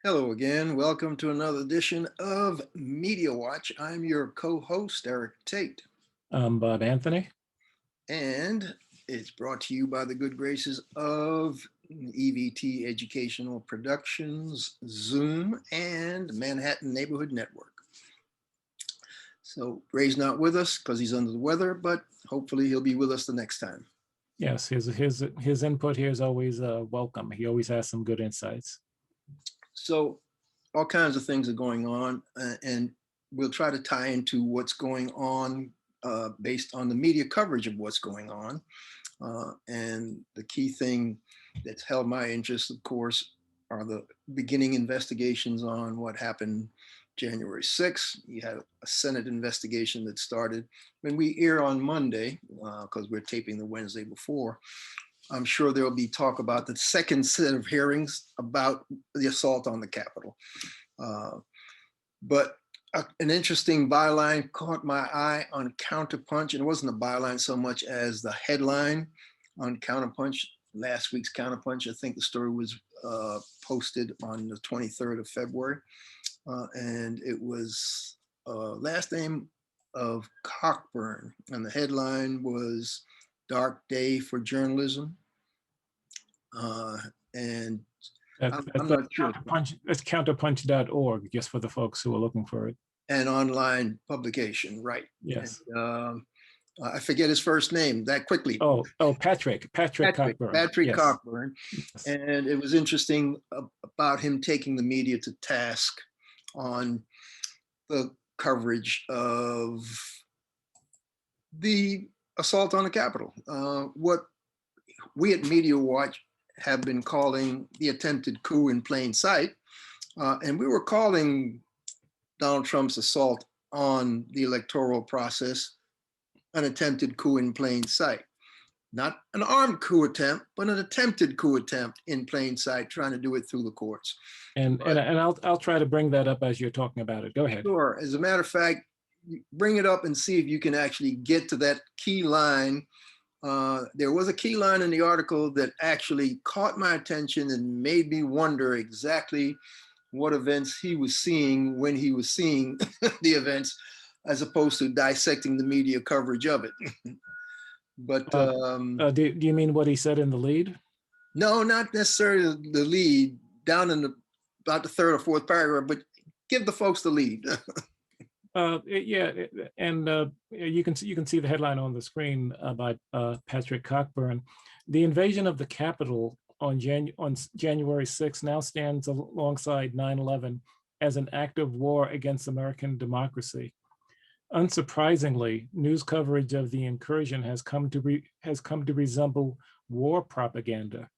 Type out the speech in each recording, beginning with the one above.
Hello again. Welcome to another edition of Media Watch. I'm your co-host, Eric Tait, Bob Anthony. and it's brought to you by the good graces of EVT Educational Productions, Zoom, and Manhattan Neighborhood Network. So Ray's not with us because he's under the weather, but hopefully he'll be with us the next time. Yes, his input here is always welcome. He always has some good insights. So all kinds of things are going on, and we'll try to tie into what's going on based on the media coverage of what's going on. And the key thing that's held my interest, of course, are the beginning investigations on what happened January 6th. You had a Senate investigation that started when we air on Monday, because we're taping the Wednesday before. I'm sure there'll be talk about the second set of hearings about the assault on the Capitol. But an interesting byline caught my eye on Counterpunch, and it wasn't a byline so much as the headline on Counterpunch, last week's Counterpunch. I think the story was posted on the 23rd of February, and it was last name of Cockburn, and the headline was "Dark Day for Journalism," and I'm not sure. That's counterpunch.org, just for the folks who are looking for it. An online publication, right? Yes. And, I forget his first name that quickly. Patrick Cockburn. Patrick Yes. Cockburn. Yes. And it was interesting about him taking the media to task on the coverage of the assault on the Capitol. What we at Media Watch have been calling the attempted coup in plain sight. And we were calling Donald Trump's assault on the electoral process an attempted coup in plain sight. Not an armed coup attempt, but an attempted coup attempt in plain sight, trying to do it through the courts. And I'll try to bring that up as you're talking about it. Go ahead. Sure. As a matter of fact, bring it up and see if you can actually get to that key line. There was a key line in the article that actually caught my attention and made me wonder exactly what events he was seeing when he was seeing the events, as opposed to dissecting the media coverage of it. But do you mean what he said in the lead? No, not necessarily the lead, down in about the third or fourth paragraph, but give the folks the lead. Yeah, and you can see the headline on the screen by Patrick Cockburn. The invasion of the Capitol on January 6th now stands alongside 9/11 as an act of war against American democracy. Unsurprisingly, news coverage of the incursion has come to resemble war propaganda.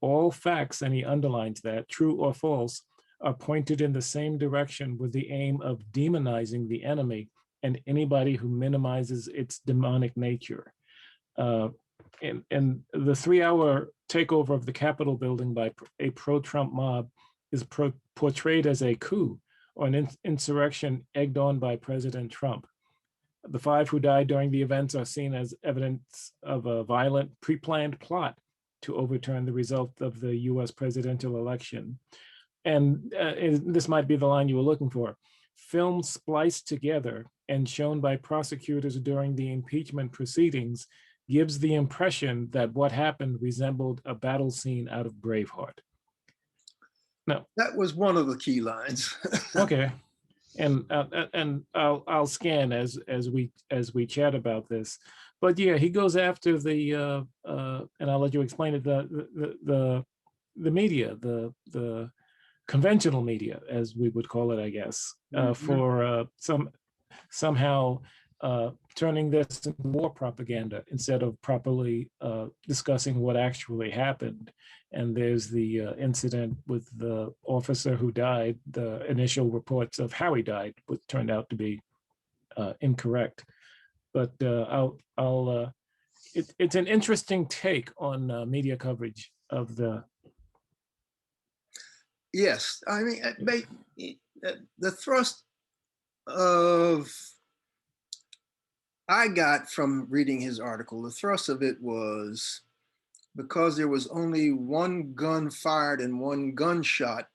All facts, and he underlines that, true or false, are pointed in the same direction with the aim of demonizing the enemy and anybody who minimizes its demonic nature. And the 3-hour takeover of the Capitol building by a pro-Trump mob is portrayed as a coup or an insurrection egged on by President Trump. The 5 who died during the events are seen as evidence of a violent, pre-planned plot to overturn the result of the US presidential election. And this might be the line you were looking for. Film spliced together and shown by prosecutors during the impeachment proceedings gives the impression that what happened resembled a battle scene out of Braveheart. No, that was one of the key lines. Okay, and I'll scan as we chat about this. But yeah, he goes after the and I'll let you explain it. The media, the conventional media, as we would call it, I guess, for somehow turning this into war propaganda instead of properly discussing what actually happened. And there's the incident with the officer who died. The initial reports of how he died turned out to be incorrect. But it's an interesting take on media coverage of the. Yes, I mean, the thrust of I got from reading his article, the thrust of it was because there was only one gun fired and one gunshot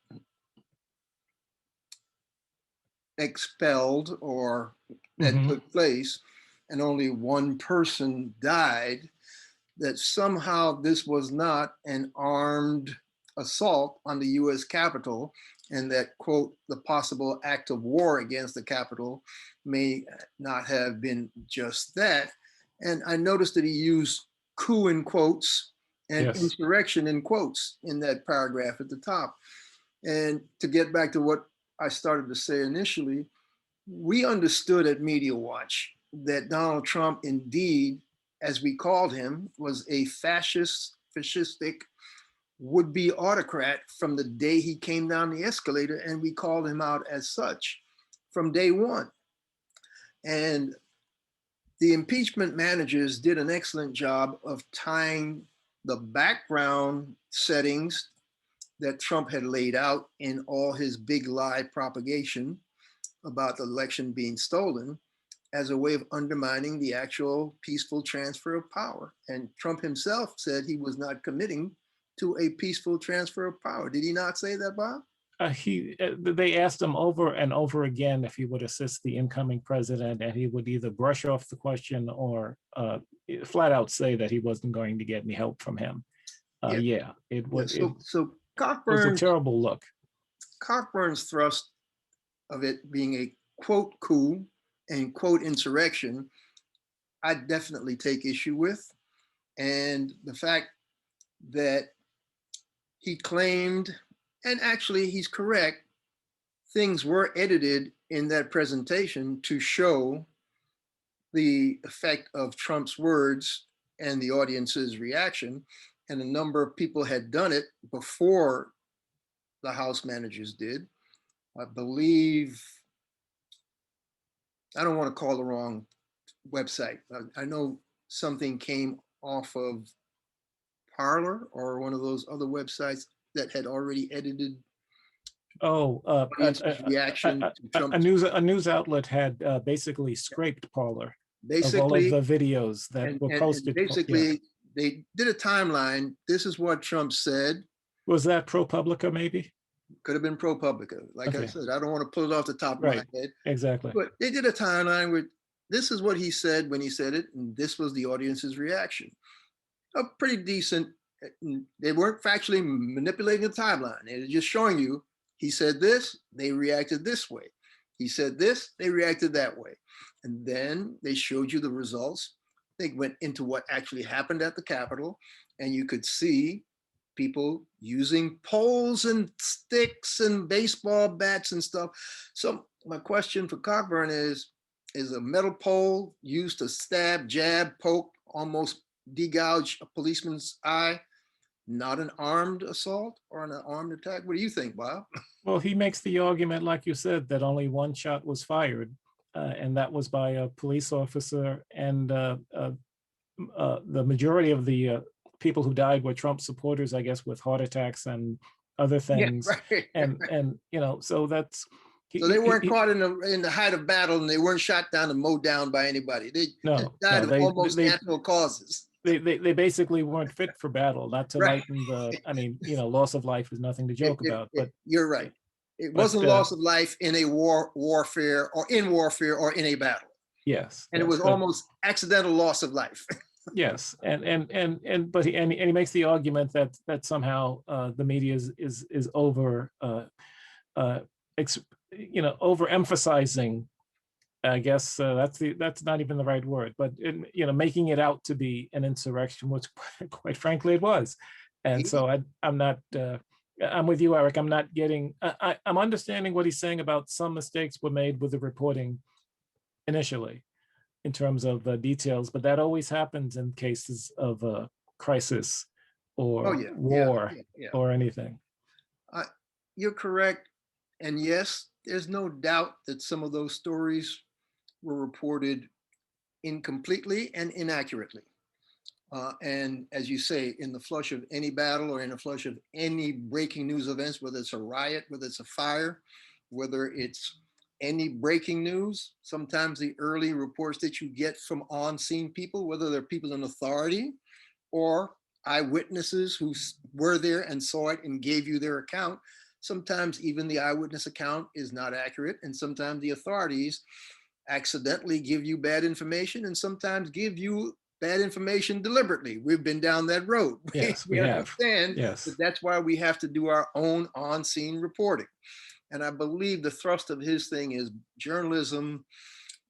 expelled or that Mhm. took place, and only one person died, that somehow this was not an armed assault on the US Capitol, and that, quote, the possible act of war against the Capitol may not have been just that. And I noticed that he used coup in quotes and Yes. insurrection in quotes in that paragraph at the top. And to get back to what I started to say initially, we understood at Media Watch that Donald Trump, indeed, as we called him, was a fascistic would-be autocrat from the day he came down the escalator, and we called him out as such from day one. And the impeachment managers did an excellent job of tying the background settings that Trump had laid out in all his big lie propagation about the election being stolen as a way of undermining the actual peaceful transfer of power. And Trump himself said he was not committing to a peaceful transfer of power. Did he not say that, Bob? They asked him over and over again if he would assist the incoming president, and he would either brush off the question or flat out say that he wasn't going to get any help from him. Yeah. Yeah, Yeah. So was a terrible look. Cockburn's thrust of it being a quote coup and quote insurrection, I definitely take issue with. And the fact that he claimed, and actually he's correct, things were edited in that presentation to show the effect of Trump's words and the audience's reaction. And a number of people had done it before the House managers did. I believe, I don't want to call the wrong website. I know something came off of Parler or one of those other websites that had already edited Oh, audience's reaction to Trump. a news outlet had basically scraped Parler of all of Basically, the videos that were posted. and basically, they did a timeline. This is what Trump said. Was that ProPublica, maybe? Could have been ProPublica. Like I said, I don't want to pull it off the top of my head. Exactly. But they did a timeline with this is what he said when he said it, and this was the audience's reaction. A pretty decent. They weren't factually manipulating the timeline. They were just showing you he said this, they reacted this way. He said this, they reacted that way. And then they showed you the results. They went into what actually happened at the Capitol, and you could see people using poles and sticks and baseball bats and stuff. So my question for Cockburn is a metal pole used to stab, jab, poke, almost degouge a policeman's eye not an armed assault or an armed attack? What do you think, Bob? Well, he makes the argument, like you said, that only one shot was fired, and that was by a police officer, and the majority of the people who died were Trump supporters, I guess, with heart attacks and other things. Yeah, right. And you know, so that's so they weren't caught in the height of battle, and they weren't shot down and mowed down by anybody. They died of almost natural causes. They basically weren't fit for battle, not to lighten the, I mean, you know, loss of life is nothing to joke about. But you're right. It wasn't loss of life in a warfare or in a battle. Yes. And it was almost accidental loss of life. Yes. But he makes the argument that somehow the media is over overemphasizing, I guess that's not even the right word, but making it out to be an insurrection, which quite frankly it was. And so I'm not. I'm with you, Eric. I'm not getting. I'm understanding what he's saying about some mistakes were made with the reporting initially, in terms of details, but that always happens in cases of crisis or war or anything. You're correct, and yes, there's no doubt that some of those stories were reported incompletely and inaccurately. And as you say, in the flush of any battle or in the flush of any breaking news events, whether it's a riot, whether it's a fire, whether it's any breaking news, sometimes the early reports that you get from on-scene people, whether they're people in authority or eyewitnesses who were there and saw it and gave you their account, Sometimes even the eyewitness account is not accurate, and sometimes the authorities accidentally give you bad information and sometimes give you bad information deliberately. We've been down that road. Yes, we We have. understand that Yes. that's why we have to do our own on-scene reporting. And I believe the thrust of his thing is journalism,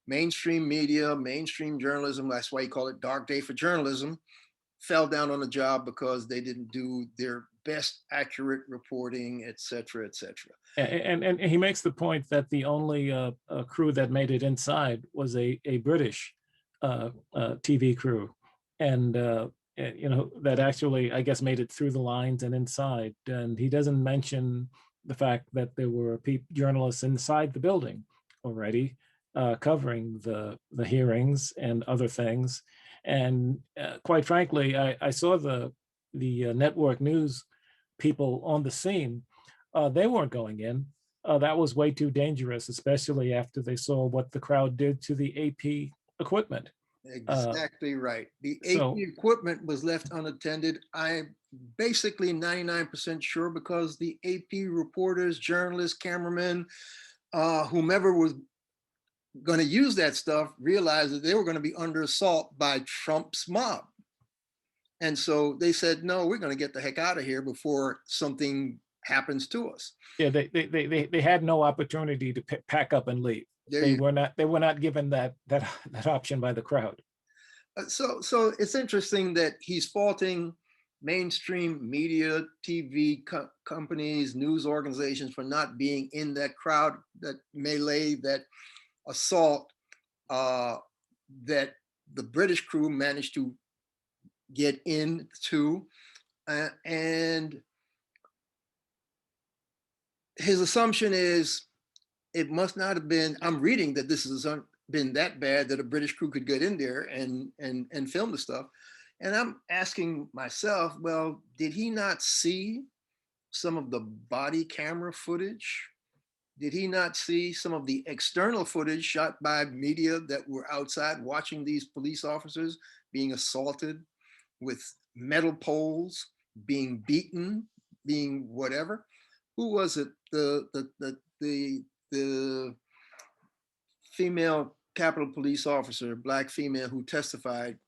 mainstream media, mainstream journalism. That's why you call it Dark Day for Journalism. Fell down on the job because they didn't do their best accurate reporting, et cetera, et cetera. And he makes the point that the only crew that made it inside was a British TV crew, and you know, that actually, I guess, made it through the lines and inside. And he doesn't mention the fact that there were journalists inside the building already covering the hearings and other things. And quite frankly, I saw the network news people on the scene. They weren't going in. That was way too dangerous, especially after they saw what the crowd did to the AP equipment. Exactly right. The AP So equipment was left unattended. I'm basically 99% sure because the AP reporters, journalists, cameramen, whomever was going to use that stuff realized that they were going to be under assault by Trump's mob. And so they said, no, we're going to get the heck out of here before something happens to us. yeah, they had no opportunity to pack up and leave. They were not given that option by the crowd. So it's interesting that he's faulting mainstream media, TV companies, news organizations for not being in that crowd, that melee, that assault that the British crew managed to get into. And his assumption is it must not have been, I'm reading that this has been that bad that a British crew could get in there and film the stuff. And I'm asking myself, well, did he not see some of the body camera footage? Did he not see some of the external footage shot by media that were outside watching these police officers being assaulted with metal poles, being beaten, being whatever? Who was it? The female Capitol Police officer, black female, who testified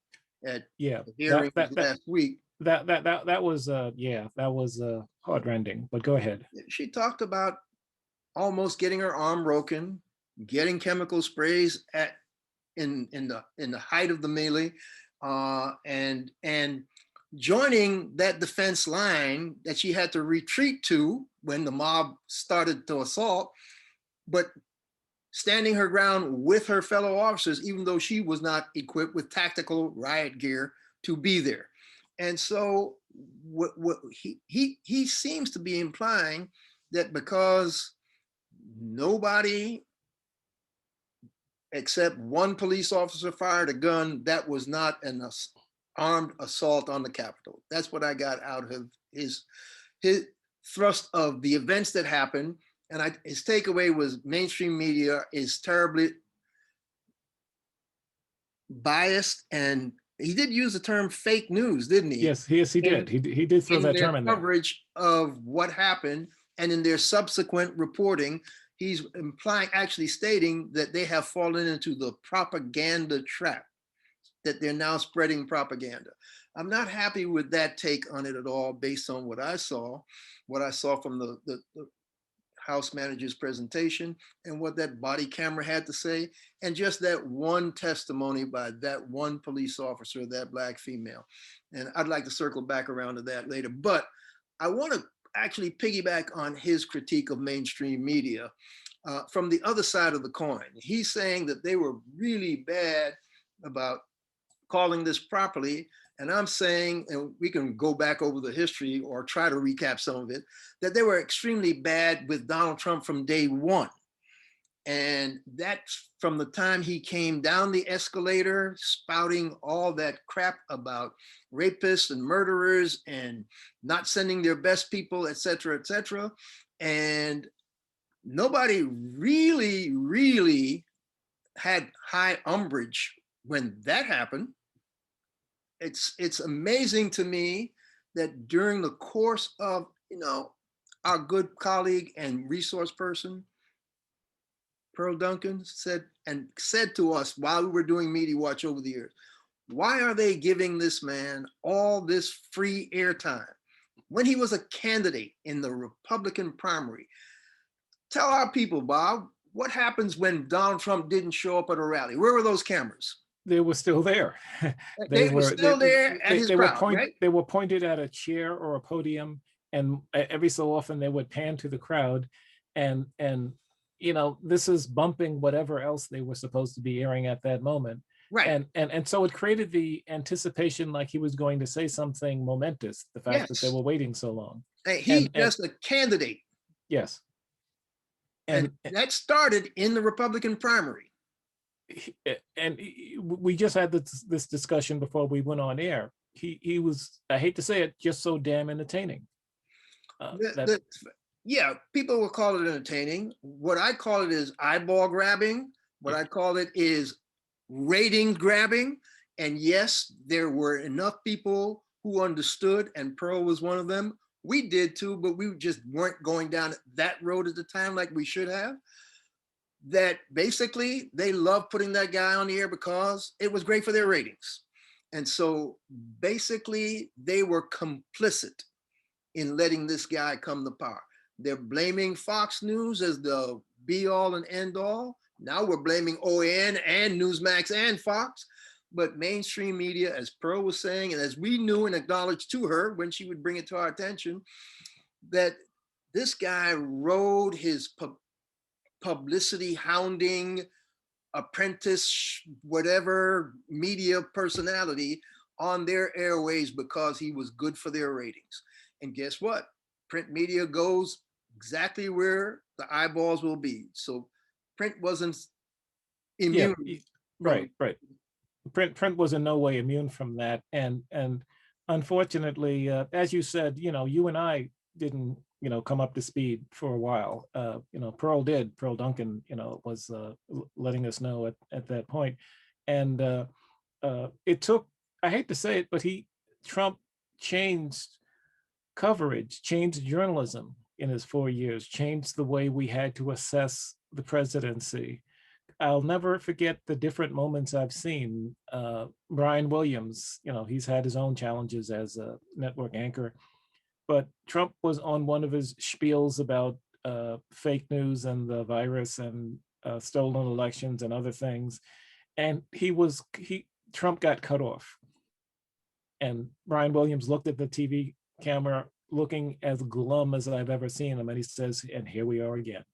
at Yeah, the hearings last week. that was yeah, that was heartrending. But go ahead. She talked about almost getting her arm broken, getting chemical sprays in the height of the melee, and joining that defense line that she had to retreat to when the mob started to assault, but standing her ground with her fellow officers, even though she was not equipped with tactical riot gear to be there. And so what he seems to be implying that because nobody except one police officer fired a gun, that was not an armed assault on the Capitol. That's what I got out of his thrust of the events that happened. And his takeaway was mainstream media is terribly biased, and he did use the term fake news, didn't he? Yes, he did. He did throw that term in there. Coverage of what happened and in their subsequent reporting, he's implying, actually stating that they have fallen into the propaganda trap, that they're now spreading propaganda. I'm not happy with that take on it at all, based on what I saw from the House manager's presentation and what that body camera had to say, and just that one testimony by that one police officer, that black female. And I'd like to circle back around to that later, but I want to actually piggyback on his critique of mainstream media from the other side of the coin. He's saying that they were really bad about calling this properly. And I'm saying, and we can go back over the history or try to recap some of it, that they were extremely bad with Donald Trump from day one. And that's from the time he came down the escalator, spouting all that crap about rapists and murderers and not sending their best people, et cetera, et cetera. And nobody really had high umbrage when that happened. It's amazing to me that during the course of, our good colleague and resource person, Pearl Duncan, said to us while we were doing Media Watch over the years, why are they giving this man all this free airtime when he was a candidate in the Republican primary? Tell our people, Bob, what happens when Donald Trump didn't show up at a rally? Where were those cameras? They were still there. They were still there at his crowd, right? They were pointed at a chair or a podium, and every so often they would pan to the crowd, and you know, this is bumping whatever else they were supposed to be airing at that moment. Right. And so it created the anticipation like he was going to say something momentous, the fact that they Yes. were waiting so long. He's just a candidate. Yes. And that started in the Republican primary. And we just had this discussion before we went on air. He was, I hate to say it, just so damn entertaining. Yeah, people will call it entertaining. What I call it is eyeball grabbing. What I call it is rating grabbing. And yes, there were enough people who understood, and Pearl was one of them. We did too, but we just weren't going down that road at the time like we should have. That basically they loved putting that guy on the air because it was great for their ratings. And so basically they were complicit in letting this guy come to power. They're blaming Fox News as the be all and end all. Now we're blaming OAN and Newsmax and Fox. But mainstream media, as Pearl was saying, and as we knew and acknowledged to her when she would bring it to our attention, that this guy rode his publicity hounding, apprentice, whatever media personality on their airways because he was good for their ratings. And guess what? Print media goes exactly where the eyeballs will be. So print wasn't immune. Yeah, right. Print was in no way immune from that. And unfortunately, as you said, you know, you and I didn't, you know, come up to speed for a while. You know, Pearl Duncan, you know, was letting us know at that point. And it took, I hate to say it, but Trump changed coverage, changed journalism in his 4 years, changed the way we had to assess the presidency. I'll never forget the different moments I've seen. Brian Williams, you know, he's had his own challenges as a network anchor, but Trump was on one of his spiels about fake news and the virus and stolen elections and other things. And Trump got cut off. And Brian Williams looked at the TV camera looking as glum as I've ever seen him. And he says, and here we are again.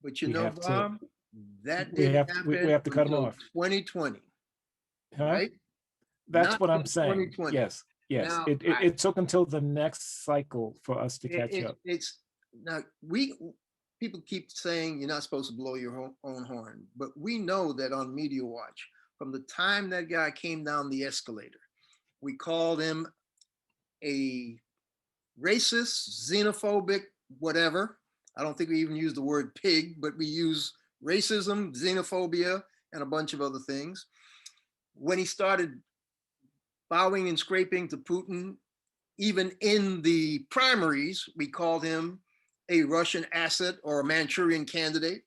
But you know, Bob, that we have to cut him off. 2020, right? That's Not what I'm saying. Yes. Now, it took until the next cycle for us to catch up. It's now people keep saying you're not supposed to blow your own horn, but we know that on Media Watch, from the time that guy came down the escalator, we called him a racist, xenophobic, whatever. I don't think we even use the word pig, but we use racism, xenophobia, and a bunch of other things. When he started bowing and scraping to Putin, even in the primaries, we called him a Russian asset or a Manchurian candidate.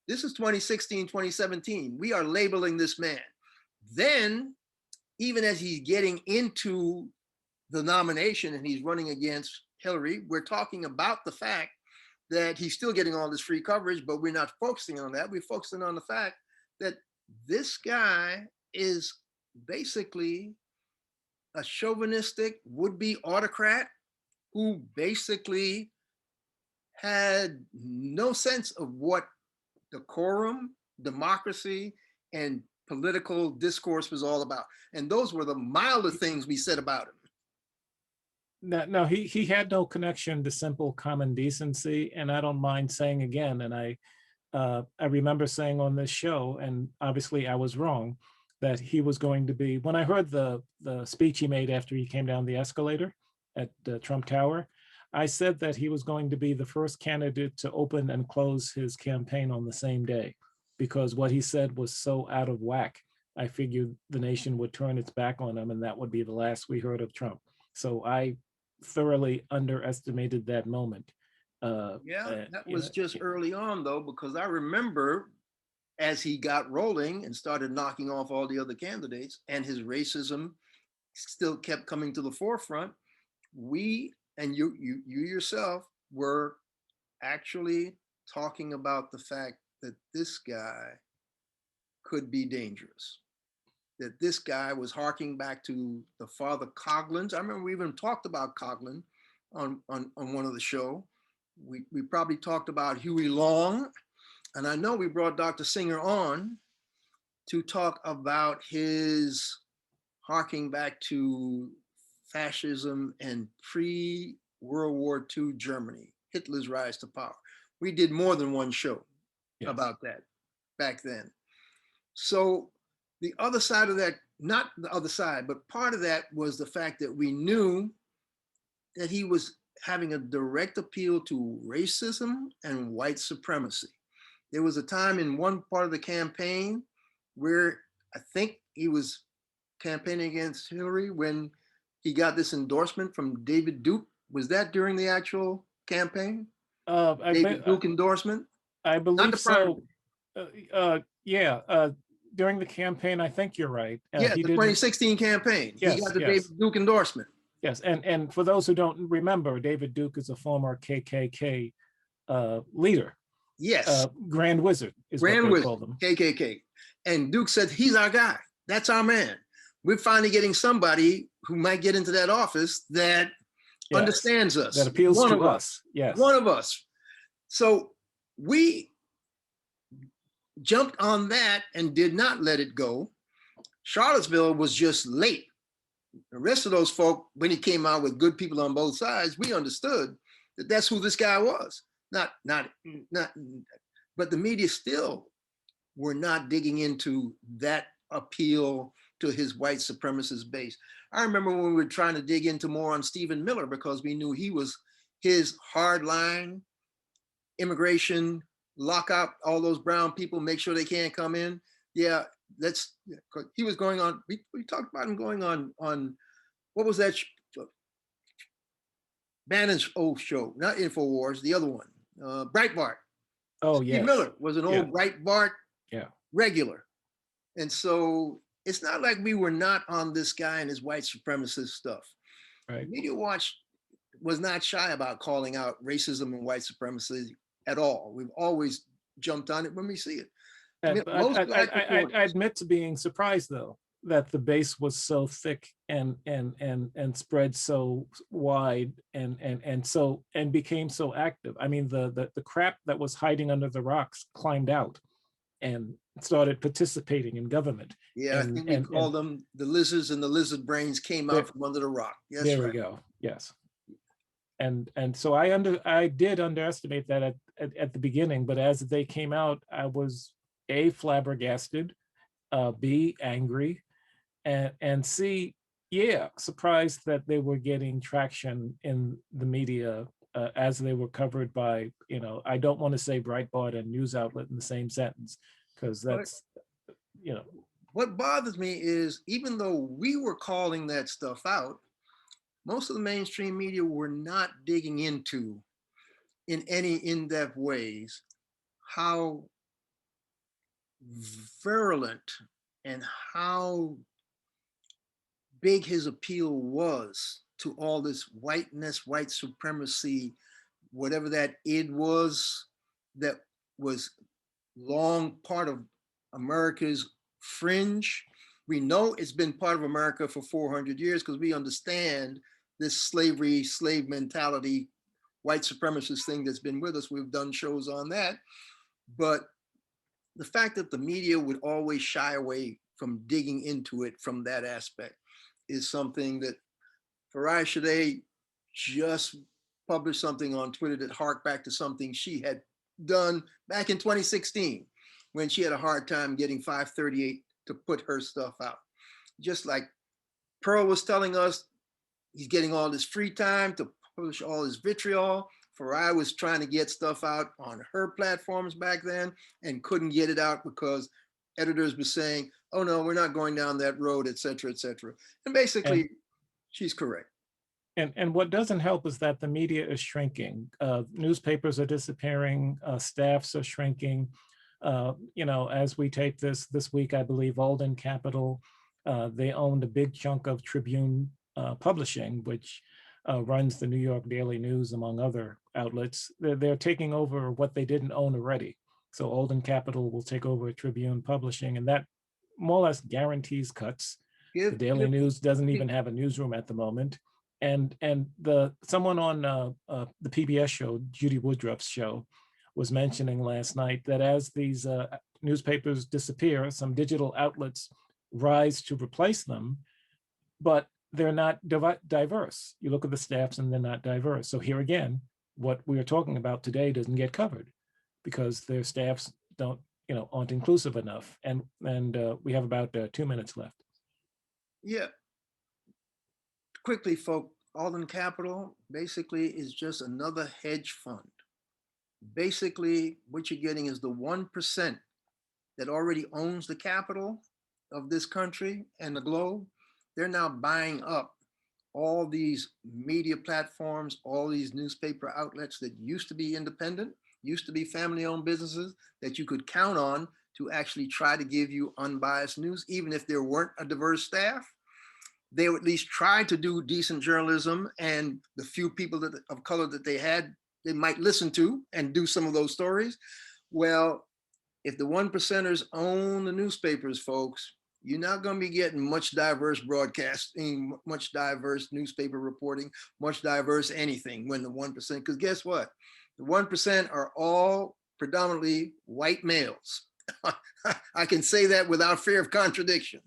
This is 2016, 2017. We are labeling this man. Then, even as he's getting into the nomination and he's running against Hillary, we're talking about the fact that he's still getting all this free coverage, but we're not focusing on that. We're focusing on the fact that this guy is basically a chauvinistic would-be autocrat who basically had no sense of what decorum, democracy, and political discourse was all about. And those were the milder things we said about him. No, he had no connection to simple common decency, and I don't mind saying again, and I remember saying on this show, and obviously I was wrong, that he was going to be, when I heard the speech he made after he came down the escalator at Trump Tower, I said that he was going to be the first candidate to open and close his campaign on the same day, because what he said was so out of whack. I figured the nation would turn its back on him and that would be the last we heard of Trump. So I thoroughly underestimated that moment. Yeah, that You was know, just early on though, because I remember as he got rolling and started knocking off all the other candidates and his racism still kept coming to the forefront, we and you yourself were actually talking about the fact that this guy could be dangerous, that this guy was harking back to the father Coughlins. I remember we even talked about Coughlin on one of the show. We probably talked about Huey Long, and I know we brought Dr. Singer on to talk about his harking back to fascism and pre-World War II Germany, Hitler's rise to power. We did more than one show yes. about that back then. So the other side of that, not the other side, but part of that was the fact that we knew that he was having a direct appeal to racism and white supremacy. There was a time in one part of the campaign where I think he was campaigning against Hillary when he got this endorsement from David Duke. Was that during the actual campaign? David Duke endorsement? I Not believe the primary. so. Yeah, during the campaign, I think you're right. Yeah, He the did. 2016 campaign. He Yes, got the yes. David Duke endorsement. Yes, and for those who don't remember, David Duke is a former KKK leader. Yes. Grand Wizard is Grand what they Wizard, call them. KKK. And Duke said, he's our guy. That's our man. We're finally getting somebody who might get into that office that Yes, understands us. that appeals one to of us. Yes. One of us. So we jumped on that and did not let it go. Charlottesville was just late. The rest of those folk, when he came out with good people on both sides, we understood that that's who this guy was. Not, but the media still were not digging into that appeal to his white supremacist base. I remember when we were trying to dig into more on Stephen Miller because we knew he was his hardline immigration, lock out all those brown people, make sure they can't come in. Yeah, he was going on, we talked about him going on what was that? Bannon's old show, not InfoWars, the other one, Breitbart. Oh, Steve yes. Miller was an old Breitbart regular. And so it's not like we were not on this guy and his white supremacist stuff. Right. Media Watch was not shy about calling out racism and white supremacy at all. We've always jumped on it when we see it. I admit to being surprised though that the base was so thick and spread so wide and became so active. I mean, the crap that was hiding under the rocks climbed out and started participating in government. Yeah, I think we called them the lizards, and the lizard brains came out from under the rock. Yes, there we go. Yes. And so I did underestimate that at the beginning, but as they came out, I was A, flabbergasted, B, angry, and C, yeah, surprised that they were getting traction in the media as they were covered by, I don't want to say Breitbart and news outlet in the same sentence, because that's, What bothers me is even though we were calling that stuff out, most of the mainstream media were not digging into, in any in-depth ways, how virulent and how big his appeal was to all this whiteness, white supremacy, whatever that id was, that was long part of America's fringe. We know it's been part of America for 400 years because we understand this slave mentality, white supremacist thing that's been with us. We've done shows on that. But the fact that the media would always shy away from digging into it from that aspect is something that Farai Shadeh just published something on Twitter that harked back to something she had done back in 2016 when she had a hard time getting 538 to put her stuff out. Just like Pearl was telling us, he's getting all this free time to publish all his vitriol. Farai was trying to get stuff out on her platforms back then and couldn't get it out because editors were saying, oh no, we're not going down that road, et cetera, et cetera. And basically, she's correct. And what doesn't help is that the media is shrinking. Newspapers are disappearing, staffs are shrinking. As we tape this week, I believe Alden Capital, they owned a big chunk of Tribune Publishing, which runs the New York Daily News, among other outlets. They're taking over what they didn't own already. So Alden Capital will take over Tribune Publishing, and that more or less guarantees cuts. The Daily News doesn't even have a newsroom at the moment. And someone on the PBS show, Judy Woodruff's show, was mentioning last night that as these newspapers disappear, some digital outlets rise to replace them, but they're not diverse. You look at the staffs and they're not diverse. So here again, what we are talking about today doesn't get covered because their staffs aren't inclusive enough. And we have about 2 minutes left. Yeah. Quickly, folks, Alden Capital basically is just another hedge fund. Basically, what you're getting is the 1% that already owns the capital of this country and the globe. They're now buying up all these media platforms, all these newspaper outlets that used to be independent, used to be family-owned businesses that you could count on to actually try to give you unbiased news, even if there weren't a diverse staff. They would at least try to do decent journalism, and the few people of color that they had, they might listen to and do some of those stories. Well, if the 1%ers own the newspapers, folks, you're not going to be getting much diverse broadcasting, much diverse newspaper reporting, much diverse anything when the 1%, because guess what? The 1% are all predominantly white males. I can say that without fear of contradiction.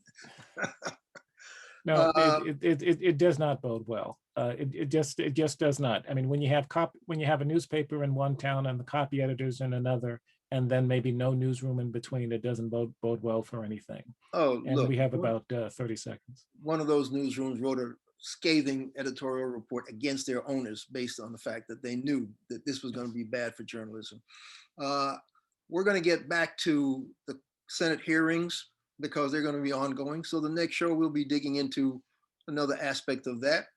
No, it does not bode well. It just does not. I mean, when you have a newspaper in one town and the copy editors in another, and then maybe no newsroom in between, it doesn't bode well for anything. Oh, and look, we have about 30 seconds. One of those newsrooms wrote a scathing editorial report against their owners based on the fact that they knew that this was going to be bad for journalism. We're going to get back to the Senate hearings because they're going to be ongoing. So the next show we'll be digging into another aspect of that.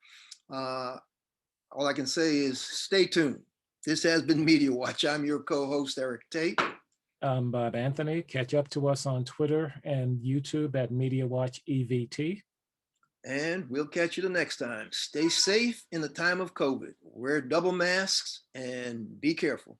All I can say is stay tuned. This has been Media Watch. I'm your co-host, Eric Tait. I'm Bob Anthony. Catch up to us on Twitter and YouTube at Media Watch EVT. And we'll catch you the next time. Stay safe in the time of COVID. Wear double masks and be careful.